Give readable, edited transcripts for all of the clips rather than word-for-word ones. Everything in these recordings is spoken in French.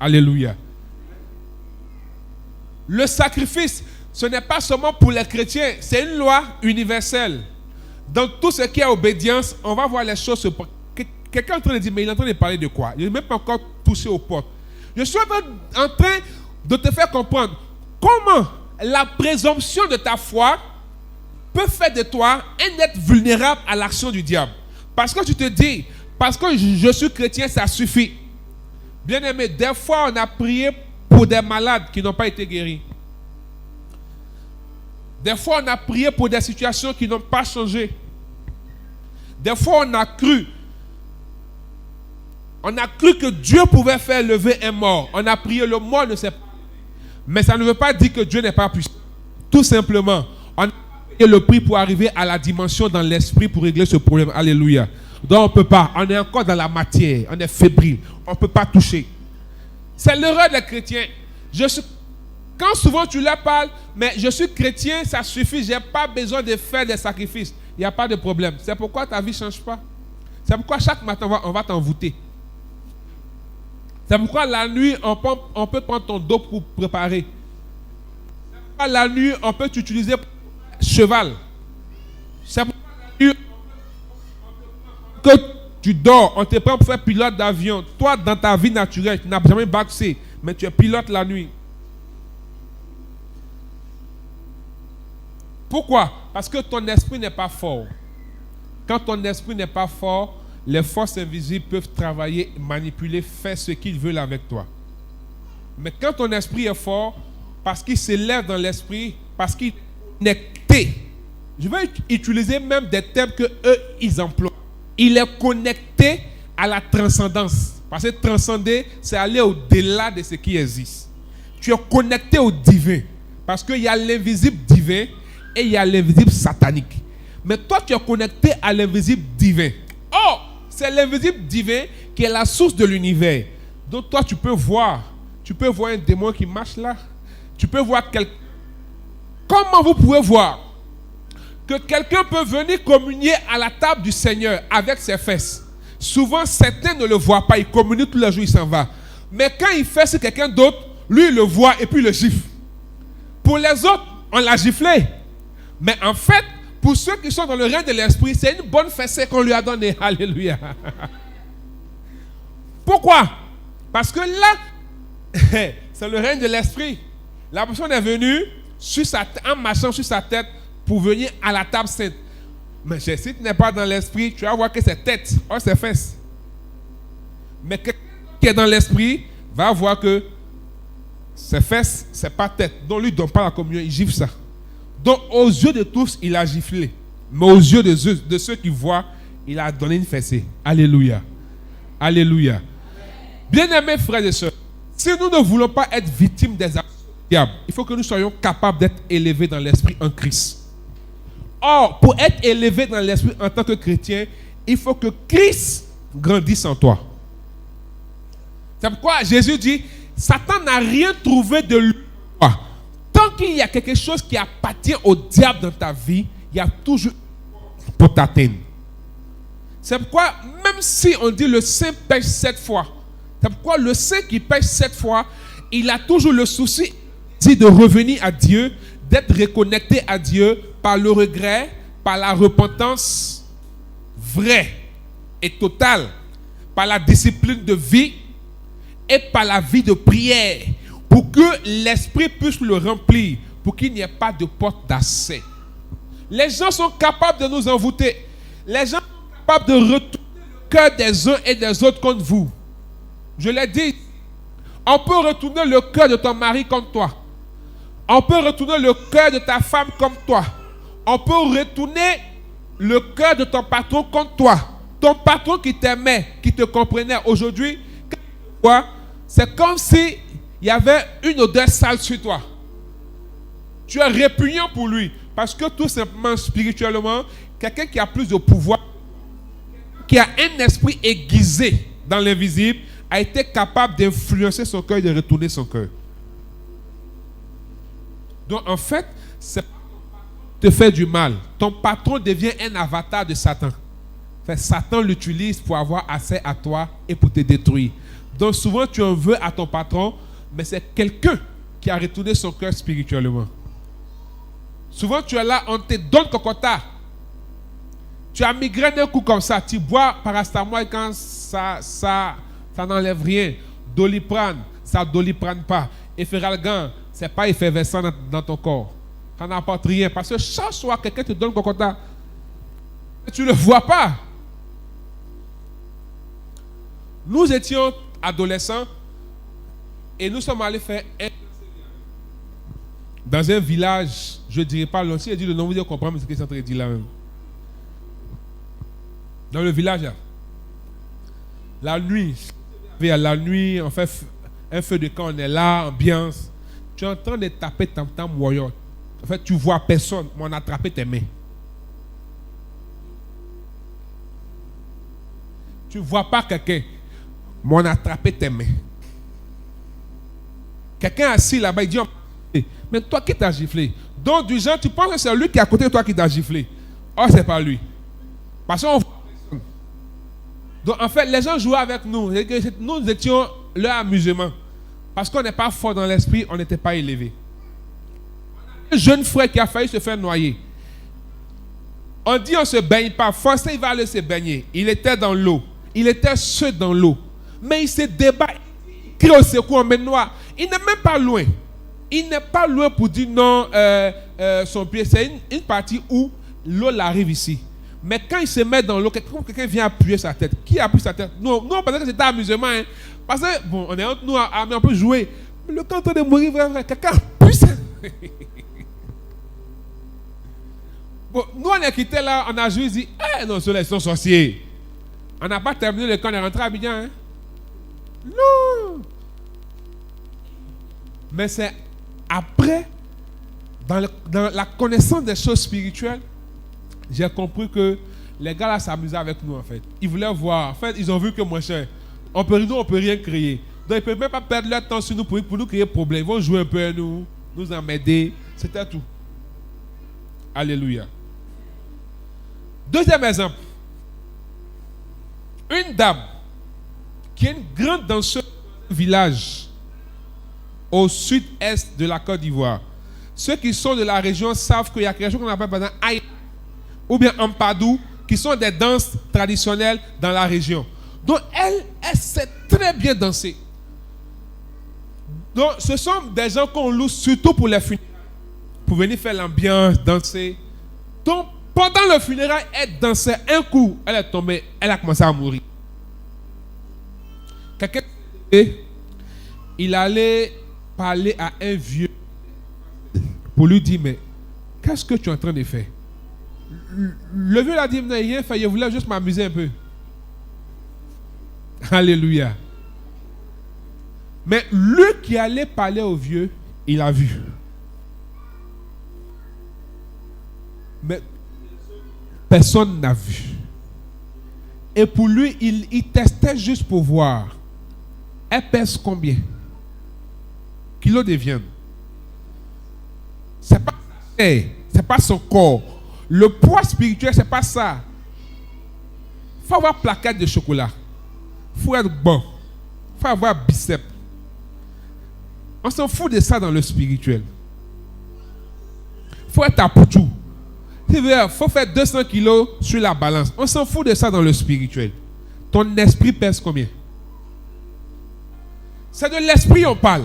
Alléluia. Le sacrifice, ce n'est pas seulement pour les chrétiens, c'est une loi universelle. Dans tout ce qui est obédience, on va voir les choses. Quelqu'un est en train de dire, mais il est en train de parler de quoi? Il n'est même pas encore touché aux portes. Je suis en train de te faire comprendre comment la présomption de ta foi peut faire de toi un être vulnérable à l'action du diable. Parce que tu te dis, parce que je suis chrétien, ça suffit. Bien aimé, des fois on a prié pour des malades qui n'ont pas été guéris. Des fois on a prié pour des situations qui n'ont pas changé. Des fois on a cru que Dieu pouvait faire lever un mort. On a prié, le mort ne s'est pas. Mais ça ne veut pas dire que Dieu n'est pas puissant. Tout simplement, on a payé le prix pour arriver à la dimension dans l'esprit pour régler ce problème. Alléluia. Donc on ne peut pas. On est encore dans la matière. On est fébrile. On ne peut pas toucher. C'est l'erreur des chrétiens. Quand souvent tu leur parles, mais je suis chrétien, ça suffit. Je n'ai pas besoin de faire des sacrifices. Il n'y a pas de problème. C'est pourquoi ta vie ne change pas. C'est pourquoi chaque matin, on va t'envoûter. C'est pourquoi la nuit, on peut prendre ton dos pour préparer. C'est pourquoi la nuit, on peut t'utiliser pour cheval. C'est pourquoi la nuit, que tu dors, on te prend pour faire pilote d'avion. Toi, dans ta vie naturelle, tu n'as jamais boxé, mais tu es pilote la nuit. Pourquoi? Parce que ton esprit n'est pas fort. Quand ton esprit n'est pas fort, les forces invisibles peuvent travailler, manipuler, faire ce qu'ils veulent avec toi. Mais quand ton esprit est fort, parce qu'il s'élève dans l'esprit, parce qu'il est connecté, je vais utiliser même des termes que eux ils emploient. Il est connecté à la transcendance. Parce que transcender, c'est aller au-delà de ce qui existe. Tu es connecté au divin. Parce qu'il y a l'invisible divin et il y a l'invisible satanique. Mais toi, tu es connecté à l'invisible divin. Oh, c'est l'invisible divin qui est la source de l'univers. Donc toi, tu peux voir un démon qui marche là. Tu peux voir quelqu'un. Comment vous pouvez voir que quelqu'un peut venir communier à la table du Seigneur avec ses fesses? Souvent, certains ne le voient pas. Il communie tous les jours, il s'en va. Mais quand il fait sur quelqu'un d'autre, lui, il le voit et puis il le gifle. Pour les autres, on l'a giflé. Mais en fait, pour ceux qui sont dans le règne de l'esprit, c'est une bonne fessée qu'on lui a donnée. Alléluia. Pourquoi? Parce que là, c'est le règne de l'esprit. La personne est venue en marchant sur sa tête pour venir à la table sainte. Mais si tu n'es pas dans l'esprit, tu vas voir que c'est tête, c'est fesses. Mais quelqu'un qui est dans l'esprit va voir que ses fesses, c'est pas tête. Donc lui, il ne donne pas la communion, il gifle ça. Donc, aux yeux de tous, il a giflé. Mais aux yeux de ceux qui voient, il a donné une fessée. Alléluia. Alléluia. Bien-aimés frères et sœurs, si nous ne voulons pas être victimes des actions du diable, il faut que nous soyons capables d'être élevés dans l'esprit en Christ. Or, pour être élevé dans l'esprit en tant que chrétien, il faut que Christ grandisse en toi. C'est pourquoi Jésus dit, Satan n'a rien trouvé de lui. Tant qu'il y a quelque chose qui appartient au diable dans ta vie, il y a toujours pour t'atteindre. C'est pourquoi, même si on dit le saint pêche 7 fois, c'est pourquoi le saint qui pêche 7 fois, il a toujours le souci de revenir à Dieu, d'être reconnecté à Dieu par le regret, par la repentance vraie et totale, par la discipline de vie et par la vie de prière, pour que l'esprit puisse le remplir, pour qu'il n'y ait pas de porte d'accès. Les gens sont capables de nous envoûter. Les gens sont capables de retourner le cœur des uns et des autres contre vous. Je l'ai dit, on peut retourner le cœur de ton mari contre toi. On peut retourner le cœur de ta femme comme toi. On peut retourner le cœur de ton patron contre toi. Ton patron qui t'aimait, qui te comprenait, aujourd'hui, quand tu te vois, c'est comme si il y avait une odeur sale sur toi. Tu es répugnant pour lui. Parce que tout simplement, spirituellement, quelqu'un qui a plus de pouvoir, qui a un esprit aiguisé dans l'invisible, a été capable d'influencer son cœur et de retourner son cœur. Donc en fait, c'est te fait du mal. Ton patron devient un avatar de Satan. Satan l'utilise pour avoir accès à toi et pour te détruire. Donc souvent tu en veux à ton patron, mais c'est quelqu'un qui a retourné son cœur spirituellement. Souvent tu es là, on te donne cocotta. Tu as migraine un coup comme ça, tu bois paracétamol quand ça n'enlève rien. Doliprane, ça doliprane pas. Efferalgan, c'est pas effervescent dans ton corps. Ça n'apporte rien. Parce que chaque soir, quelqu'un te donne cocotta. Tu ne le vois pas. Nous étions adolescents et nous sommes allés faire dans un village, je ne dirais pas l'on, si je dis le nom, vous allez comprendre ce que c'est en train de dire là même. Dans le village, là, la nuit, on fait un feu de camp, on est là, ambiance. Tu es en train de taper tam-tam warrior. En fait, tu vois personne, mais on a attrapé tes mains. Tu ne vois pas quelqu'un, mais on a attrapé tes mains. Quelqu'un assis là-bas, il dit, mais toi qui t'as giflé. Donc, du genre, tu penses que c'est lui qui est à côté de toi qui t'a giflé. Oh, c'est pas lui. Parce qu'on voit personne. Donc, en fait, les gens jouaient avec nous. Nous étions leur amusement. Parce qu'on n'est pas fort dans l'esprit, on n'était pas élevé. Un jeune frère qui a failli se faire noyer. On dit on ne se baigne pas. Forcément, il va aller se baigner. Il était dans l'eau. Il était seul dans l'eau. Mais il se débat. Il crie au secours en main noire. Il n'est même pas loin. Il n'est pas loin pour dire non, son pied. C'est une partie où l'eau arrive ici. Mais quand il se met dans l'eau, quelqu'un vient appuyer sa tête. Qui appuie sa tête? Nous, on pensait que c'était amusement. Hein. Parce que, bon, on est entre nous, on peut jouer. Mais le temps de mourir, vrai, quelqu'un appuie sa tête. Bon, nous, on est quitté là, on a joué, dit, non, ceux-là, ils sont sorciers. On n'a pas terminé le camp, on est rentré à Abidjan. Hein? Non. Mais c'est après, dans la connaissance des choses spirituelles, j'ai compris que les gars là s'amusaient avec nous en fait. Ils voulaient voir. En fait, ils ont vu que moi, cher, on peut rien créer. Donc ils ne peuvent même pas perdre leur temps sur nous pour nous créer problème. Ils vont jouer un peu à nous emmerder. C'était tout. Alléluia. Deuxième exemple. Une dame qui est une grande danseuse du village au sud-est de la Côte d'Ivoire. Ceux qui sont de la région savent qu'il y a quelque chose qu'on appelle maintenant Aïe ou bien Ampadou, qui sont des danses traditionnelles dans la région. Donc elle sait très bien danser. Donc ce sont des gens qu'on loue surtout pour les funérailles, pour venir faire l'ambiance, danser. Donc pendant le funérail, elle dansait un coup, elle est tombée, elle a commencé à mourir. Quelqu'un, il allait parler à un vieux pour lui dire, mais qu'est-ce que tu es en train de faire? Le vieux a dit, mais rien fait, je voulais juste m'amuser un peu. Alléluia. Mais lui qui allait parler au vieux, il a vu. Mais personne n'a vu. Et pour lui, il testait juste pour voir. Elle pèse combien? Kilos de viande. C'est pas sa chair, c'est pas son corps. Le poids spirituel, c'est pas ça. Il faut avoir plaquette de chocolat. Il faut être bon. Il faut avoir biceps. On s'en fout de ça dans le spirituel. Il faut être à poutou. Il faut faire 200 kilos sur la balance. On s'en fout de ça dans le spirituel. Ton esprit pèse combien? C'est de l'esprit on parle.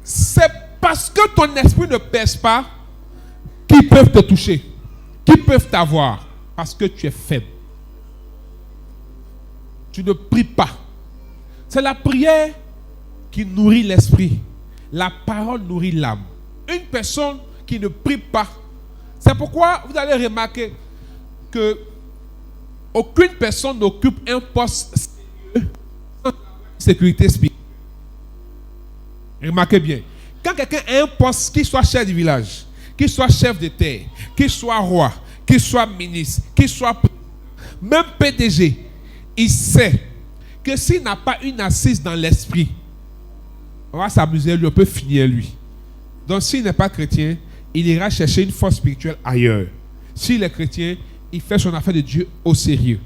C'est parce que ton esprit ne pèse pas qu'ils peuvent te toucher, qu'ils peuvent t'avoir, parce que tu es faible. Tu ne pries pas. C'est la prière qui nourrit l'esprit. La parole nourrit l'âme. Une personne qui ne prie pas. C'est pourquoi vous allez remarquer que aucune personne n'occupe un poste sans sécurité spirituelle. Remarquez bien. Quand quelqu'un a un poste, qu'il soit chef du village, qu'il soit chef de terre, qu'il soit roi, qu'il soit ministre, qu'il soit même PDG, il sait que s'il n'a pas une assise dans l'esprit, on va s'amuser lui, on peut finir lui. Donc s'il n'est pas chrétien, il ira chercher une force spirituelle ailleurs. S'il est chrétien, il fait son affaire de Dieu au sérieux.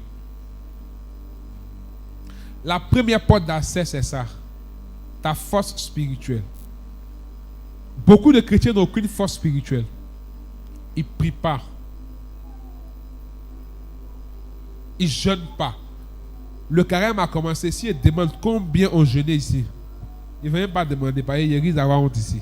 La première porte d'accès, c'est ça. Ta force spirituelle. Beaucoup de chrétiens n'ont aucune force spirituelle. Ils ne prient pas. Ils ne jeûnent pas. Le carême a commencé ici et demande combien on jeûne ici. Il ne veut même pas demander, parce qu'il risque d'avoir honte ici.